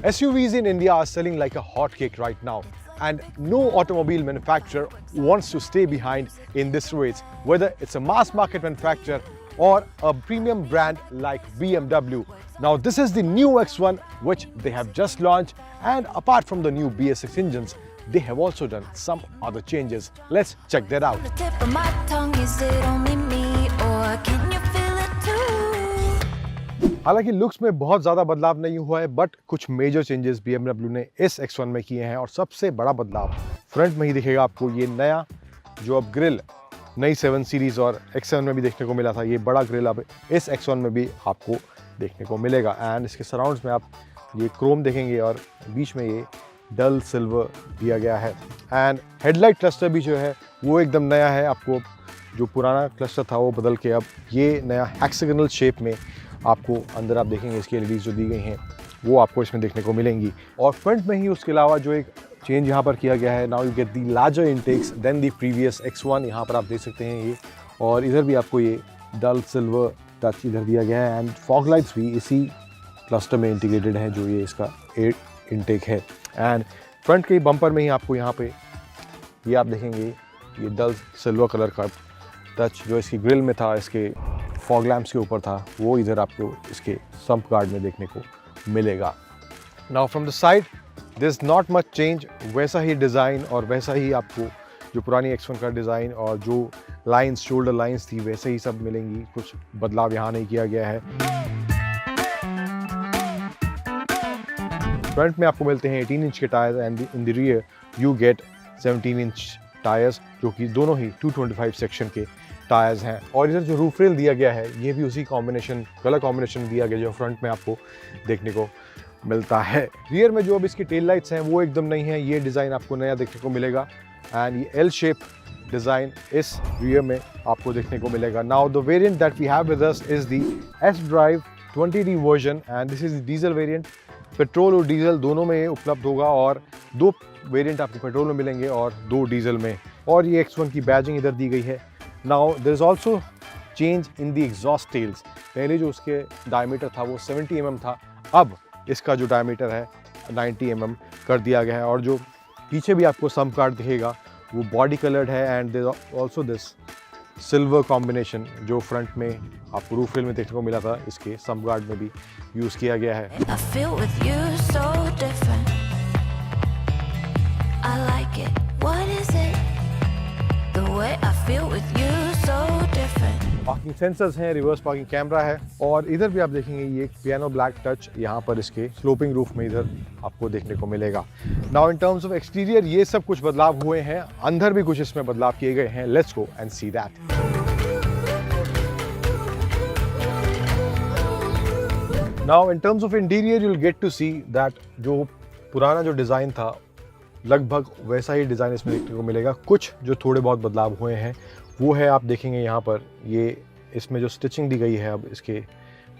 SUVs in India are selling like a hotcake right now, and no automobile manufacturer wants to stay behind in this race, whether it's a mass market manufacturer or a premium brand like BMW. Now this is the new X1 which they have just launched, and apart from the new BS6 engines, they have also done some other changes. Let's check that out. हालांकि looks में बहुत ज़्यादा बदलाव नहीं हुआ है, but कुछ major changes BMW ने इस X1 में किए हैं, और सबसे बड़ा बदलाव फ्रंट में ही दिखेगा आपको। ये नया जो अब ग्रिल नई 7 सीरीज़ और X7 में भी देखने को मिला था, ये बड़ा ग्रिल अब इस X1 में भी आपको देखने को मिलेगा। एंड इसके सराउंड्स में आप ये क्रोम देखेंगे और बीच में ये डल सिल्वर दिया गया है। एंड हेडलाइट क्लस्टर भी जो है वो एकदम नया है। आपको जो पुराना क्लस्टर था वो बदल के अब ये नया हेक्सागोनल शेप में आपको अंदर आप देखेंगे इसकी एलईडीज जो दी गई हैं वो आपको इसमें देखने को मिलेंगी। और फ्रंट में ही उसके अलावा जो एक चेंज यहाँ पर किया गया है, now you get the larger intakes then the previous X1। यहाँ पर आप देख सकते हैं ये, और इधर भी आपको ये डल सिल्वर टच इधर दिया गया है। एंड फॉग लाइट्स भी इसी क्लस्टर में इंटीग्रेटेड है जो ये इसका एयर इनटेक है। एंड फ्रंट के बम्पर में ही आपको यहाँ पे ये आप देखेंगे ये डल सिल्वर कलर का टच जो इसकी ग्रिल में था, इसके फॉग लैम्प्स के ऊपर था, वो इधर आपको इसके सम्प गार्ड में देखने को मिलेगा। Now from the side this not much change, वैसा ही डिज़ाइन और वैसा ही आपको जो पुरानी X1 का डिज़ाइन और जो लाइंस शोल्डर लाइंस थी वैसे ही सब मिलेंगी। कुछ बदलाव यहाँ नहीं किया गया है। फ्रंट में आपको मिलते हैं 18 इंच के tyres and in the rear you get 17 inch tyres, जो कि दोनों ही 225 सेक्शन के टायर्स हैं। और इधर जो रूफ रेल दिया गया है ये भी उसी कॉम्बिनेशन कलर कॉम्बिनेशन दिया गया जो फ्रंट में आपको देखने को मिलता है। रियर में जो अब इसकी टेल लाइट्स हैं वो एकदम नहीं है, ये डिज़ाइन आपको नया देखने को मिलेगा। एंड ये एल शेप डिज़ाइन इस रियर में आपको देखने को मिलेगा। Now the variant that we have with us is the S drive 20D version and this is the diesel variant. Petrol और डीजल दोनों में उपलब्ध होगा, और 2 वेरिएंट आपको पेट्रोल में मिलेंगे और 2 डीजल में। और ये X1 की बैजिंग इधर दी गई है। Now there is also change in the exhaust tails. पहले जो उसके डायमीटर था वो 70 mm था, अब इसका जो डायमीटर है 90 mm कर दिया गया है। और जो पीछे भी आपको सम्प गार्ड दिखेगा वो बॉडी कलर्ड है। And there is also this silver combination जो फ्रंट में आपको रूफ रेल में देखने को मिला था, इसके सम्प गार्ड में भी यूज़ किया गया है। पार्किंग सेंसर्स हैं, रिवर्स पार्किंग कैमरा है, और इधर भी आप देखेंगे ये पियानो ब्लैक टच यहाँ पर इसके स्लोपिंग रूफ में इधर आपको देखने को मिलेगा। Now in terms of exterior ये सब कुछ बदलाव हुए हैं, अंदर भी कुछ इसमें बदलाव किए गए हैं। Let's go and see that. Now in terms of interior you will get to see that जो पुराना जो डिज़ाइन था लगभग वैसा ही डिज़ाइन इसमें देखने को मिलेगा। कुछ जो थोड़े बहुत बदलाव हुए हैं वो है आप देखेंगे यहाँ पर ये इसमें जो स्टिचिंग दी गई है अब इसके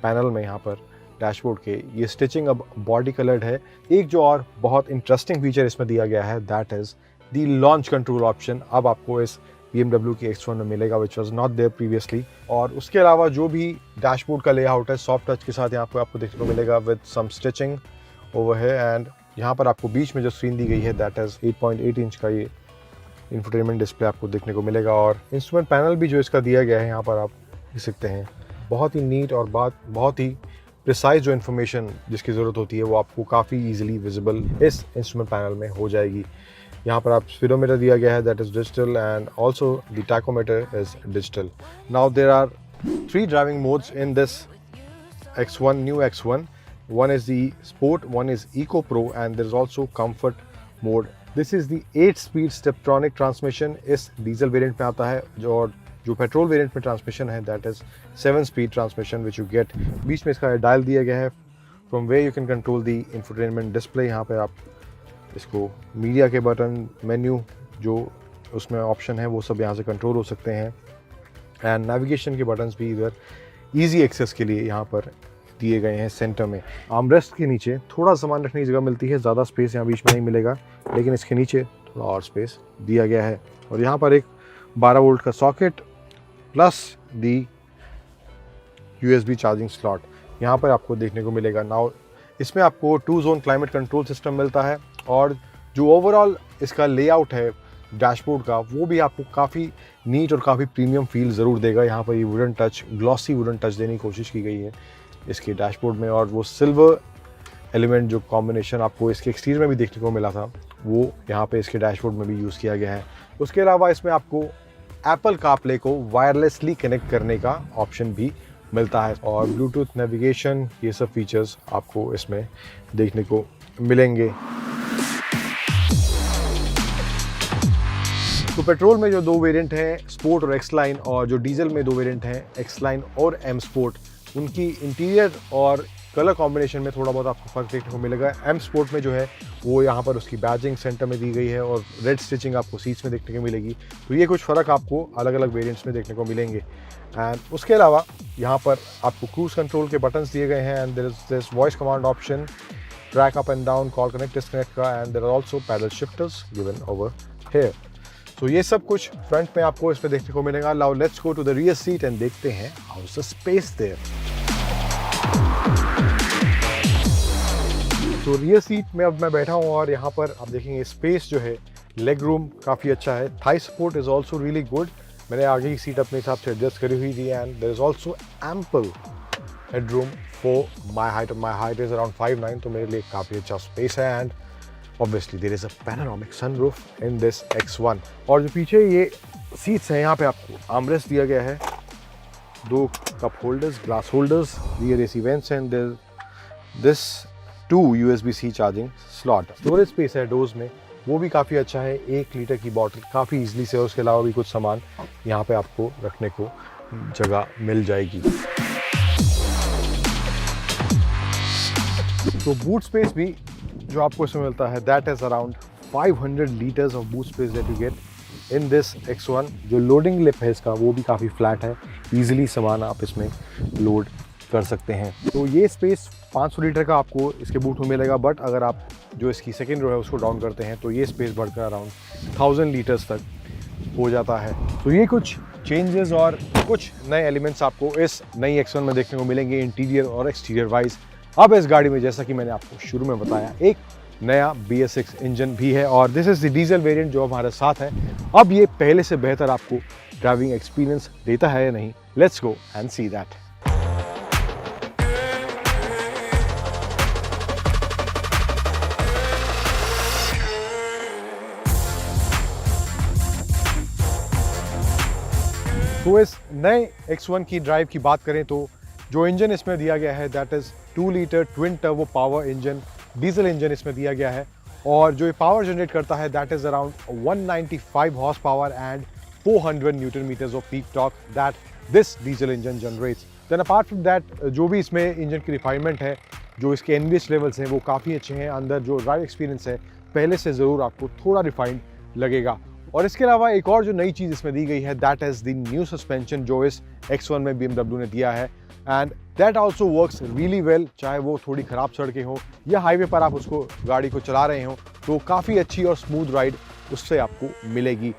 पैनल में, यहाँ पर डैशबोर्ड के ये स्टिचिंग अब बॉडी कलर्ड है। एक जो और बहुत इंटरेस्टिंग फीचर इसमें दिया गया है that is the launch control option. अब आपको इस BMW की X1 में मिलेगा which was not there previously. और उसके अलावा जो भी डैशबोर्ड का लेआउट है सॉफ्ट टच के साथ यहाँ पर आपको देखने को मिलेगा विद सम स्टिचिंग ओवर है। एंड यहाँ पर आपको बीच में जो स्क्रीन दी गई है दैट इज़ 8.8 इंच का ये इंफोटेनमेंट डिस्प्ले आपको देखने को मिलेगा। और इंस्ट्रूमेंट पैनल भी जो इसका दिया गया है यहाँ पर आप देख सकते हैं, बहुत ही नीट और बहुत ही प्रिसाइज जो इन्फॉर्मेशन जिसकी ज़रूरत होती है वो आपको काफ़ी ईजिली विजिबल इस इंस्ट्रूमेंट पैनल में हो जाएगी। यहाँ पर आप स्पीडोमीटर दिया गया है that is digital and also the tachometer is digital. Now there are 3 driving modes in this X1 new X1। One is the Sport, one is Eco Pro, and there is also Comfort mode. This is the 8-speed Steptronic transmission. इस diesel variant में आता है। जो petrol variant में transmission है that is 7-speed transmission which you get। बीच में इसका dial दिया गया है from where you can control the infotainment display। यहाँ पे आप इसको मीडिया के बटन, मेन्यू जो उसमें ऑप्शन है वो सब यहाँ से कंट्रोल हो सकते हैं। एंड नेविगेशन के बटन्स भी इधर ईजी एक्सेस के लिए यहाँ पर दिए गए हैं सेंटर में। आर्मरेस्ट के नीचे थोड़ा सामान रखने की जगह मिलती है, ज़्यादा स्पेस यहाँ बीच में नहीं मिलेगा, लेकिन इसके नीचे थोड़ा और स्पेस दिया गया है। और यहाँ पर एक 12 वोल्ट का सॉकेट प्लस दी USB चार्जिंग स्लॉट यहाँ पर आपको देखने को मिलेगा। नाउ इसमें आपको 2 ज़ोन क्लाइमेट कंट्रोल सिस्टम मिलता है और जो ओवरऑल इसका लेआउट है डैशबोर्ड का, वो भी आपको काफ़ी नीट और काफ़ी प्रीमियम फील ज़रूर देगा। यहाँ पर ये wooden touch, glossy wooden touch देने की कोशिश की गई है इसके डैशबोर्ड में, और वो सिल्वर एलिमेंट जो कॉम्बिनेशन आपको इसके एक्सटीरियर में भी देखने को मिला था, वो यहाँ पे इसके डैशबोर्ड में भी यूज़ किया गया है। उसके अलावा इसमें आपको एप्पल कारप्ले को वायरलेसली कनेक्ट करने का ऑप्शन भी मिलता है और ब्लूटूथ नेविगेशन, ये सब फीचर्स आपको इसमें देखने को मिलेंगे। तो पेट्रोल में जो 2 वेरिएंट हैं, स्पोर्ट और एक्स लाइन, और जो डीजल में 2 वेरिएंट हैं, एक्स लाइन और एम स्पोर्ट, उनकी इंटीरियर और कलर कॉम्बिनेशन में थोड़ा बहुत आपको फ़र्क देखने को मिलेगा। एम स्पोर्ट में जो है वो यहाँ पर उसकी बैजिंग सेंटर में दी गई है और रेड स्टिचिंग आपको सीट्स में देखने को मिलेगी। तो ये कुछ फ़र्क आपको अलग अलग वेरिएंट्स में देखने को मिलेंगे। एंड उसके अलावा यहाँ पर आपको क्रूज कंट्रोल के बटन्स दिए गए हैं, and there is this voice command option, track up and down, call connect disconnect का, and there are also paddle shifters given over here. तो ये सब कुछ फ्रंट में आपको इसमें देखने को मिलेगा। Now let's go to the rear seat and देखते हैं how is the space there. तो रियर सीट में अब मैं बैठा हूँ और यहाँ पर आप देखेंगे स्पेस जो है, लेग रूम काफ़ी अच्छा है। Thai support is also really good. मैंने आगे की सीट अपने हिसाब से एडजस्ट करी हुई थी, and there is also ample head room for my height. My height is around 5'9", तो मेरे लिए काफ़ी अच्छा स्पेस है। And obviously there is a panoramic sunroof in this X1। और जो पीछे ये सीट्स हैं, यहाँ पे आपको आर्मरेस्ट दिया गया है, 2 cup holders, glass holders, rear AC vents, and this 2 USB-C charging slot. Storage space है डोर्स में, वो भी काफ़ी अच्छा है। 1 लीटर की बॉटल काफ़ी ईजिली से, और उसके अलावा भी कुछ सामान यहाँ पे आपको रखने को जगह मिल जाएगी। तो बूट स्पेस भी जो आपको इसमें मिलता है, that is around 500 litres of boot space that you get in this X1। जो लोडिंग लिप है इसका, वो भी काफ़ी फ्लैट है, ईजिली सामान आप इसमें लोड कर सकते हैं। तो ये स्पेस 500 लीटर का आपको इसके बूट में मिलेगा, बट अगर आप जो इसकी सेकेंड रो है उसको डाउन करते हैं तो ये स्पेस बढ़कर अराउंड 1000 लीटर्स तक हो जाता है। तो ये कुछ चेंजेस और कुछ नए एलिमेंट्स आपको इस नई X1 में देखने को मिलेंगे, इंटीरियर और एक्सटीरियर वाइज। अब इस गाड़ी में, जैसा कि मैंने आपको शुरू में बताया, एक नया BS6 इंजन भी है, और this is the diesel variant जो हमारे साथ है। अब ये पहले से बेहतर आपको ड्राइविंग एक्सपीरियंस देता है या नहीं, let's go and see that. तो इस नए X1 की ड्राइव की बात करें तो जो इंजन इसमें दिया गया है, that is 2 litre twin turbo power engine, diesel engine इसमें दिया गया है, और जो ये पावर जनरेट करता है that is around 195 horse power and 400 newton metres of peak torque that this diesel engine generates. Then apart from that, जो भी इसमें इंजन की रिफाइनमेंट है, जो इसके NVH लेवल्स हैं, वो काफ़ी अच्छे हैं। अंदर जो ड्राइव एक्सपीरियंस है, पहले से ज़रूर आपको थोड़ा रिफाइंड लगेगा। और इसके अलावा एक और जो नई चीज़ इसमें दी गई है, that is the new suspension जो इस X1 में BMW ने दिया है, and that also works really well. चाहे वो थोड़ी ख़राब सड़कें हों या हाईवे पर आप उसको गाड़ी को चला रहे हों, तो काफ़ी अच्छी और स्मूथ राइड उससे आपको मिलेगी।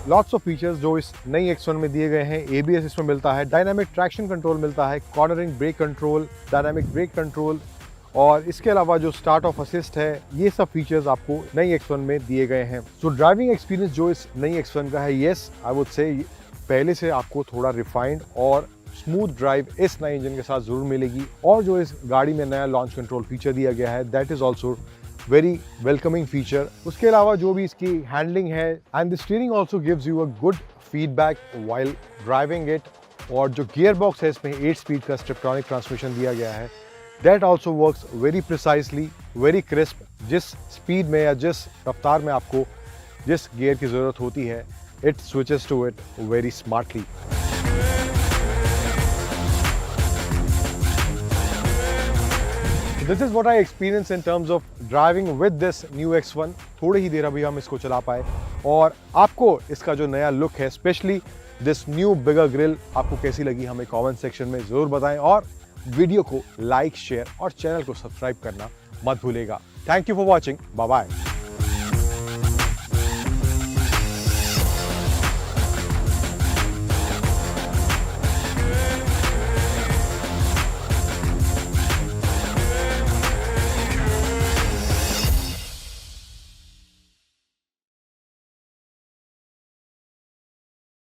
लॉट्स ऑफ फीचर्स जो इस नई X1 में दिए गए हैं, ABS इसमें मिलता है, डायनामिक ट्रैक्शन कंट्रोल मिलता है, cornering brake control, dynamic brake control, और इसके अलावा जो स्टार्ट ऑफ असिस्ट है, ये सब फीचर्स आपको नई X1 में दिए गए हैं। तो ड्राइविंग एक्सपीरियंस जो इस नई X1 का है, येस आई वुड से पहले से आपको थोड़ा रिफाइंड और स्मूथ ड्राइव इस नए इंजन के साथ ज़रूर मिलेगी। और जो इस गाड़ी में नया लॉन्च कंट्रोल फीचर दिया गया है, that is also very welcoming feature. उसके अलावा जो भी इसकी हैंडलिंग है, and the steering also gives you a good feedback while driving it. और जो गियर बॉक्स है, इसमें 8 स्पीड का स्ट्रिप्टॉनिक ट्रांसमिशन दिया गया है, that also works very precisely, very crisp. जिस स्पीड में या जिस रफ्तार में आपको जिस गियर की ज़रूरत होती है, it switches to it very smartly. This is what I experienced in terms of driving with this new X1. थोड़ी ही देर अभी हम इसको चला पाए, और आपको इसका जो नया लुक है, specially this new bigger grill, आपको कैसी लगी हमें कमेंट सेक्शन में ज़रूर बताएं, और वीडियो को लाइक, शेयर और चैनल को सब्सक्राइब करना मत भूलेगा। Thank you for watching, bye bye.